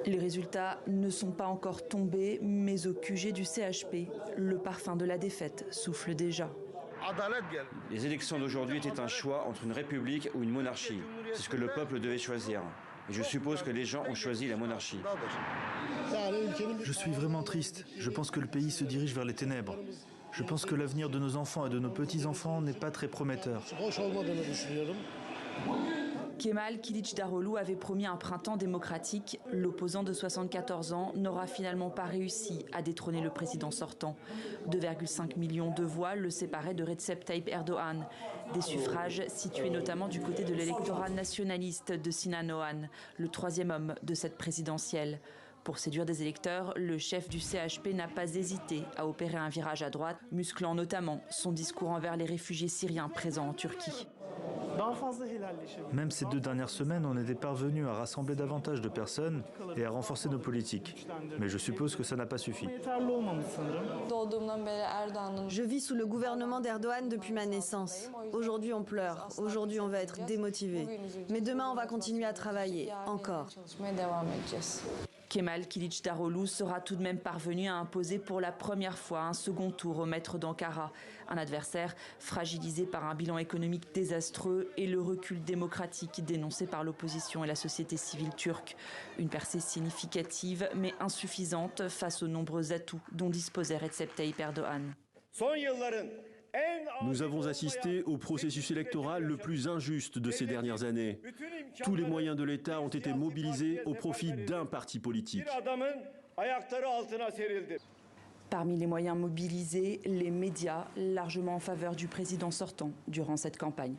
Les résultats ne sont pas encore tombés, mais au QG du CHP, le parfum de la défaite souffle déjà. Les élections d'aujourd'hui étaient un choix entre une république ou une monarchie. C'est ce que le peuple devait choisir. Et je suppose que les gens ont choisi la monarchie. Je suis vraiment triste. Je pense que le pays se dirige vers les ténèbres. Je pense que l'avenir de nos enfants et de nos petits-enfants n'est pas très prometteur. Kemal Kılıçdaroğlu avait promis un printemps démocratique. L'opposant de 74 ans n'aura finalement pas réussi à détrôner le président sortant. 2,5 millions de voix le séparaient de Recep Tayyip Erdoğan. Des suffrages situés notamment du côté de l'électorat nationaliste de Sinan Oğan, le troisième homme de cette présidentielle. Pour séduire des électeurs, le chef du CHP n'a pas hésité à opérer un virage à droite, musclant notamment son discours envers les réfugiés syriens présents en Turquie. Même ces 2 dernières semaines, on était parvenu à rassembler davantage de personnes et à renforcer nos politiques. Mais je suppose que ça n'a pas suffi. Je vis sous le gouvernement d'Erdoğan depuis ma naissance. Aujourd'hui, on pleure. Aujourd'hui, on va être démotivé. Mais demain, on va continuer à travailler. Encore. Kemal Kılıçdaroğlu sera tout de même parvenu à imposer pour la première fois un second tour au maître d'Ankara. Un adversaire fragilisé par un bilan économique désastreux et le recul démocratique dénoncé par l'opposition et la société civile turque. Une percée significative mais insuffisante face aux nombreux atouts dont disposait Recep Tayyip Erdoğan. Nous avons assisté au processus électoral le plus injuste de ces dernières années. Tous les moyens de l'État ont été mobilisés au profit d'un parti politique. Parmi les moyens mobilisés, les médias, largement en faveur du président sortant durant cette campagne.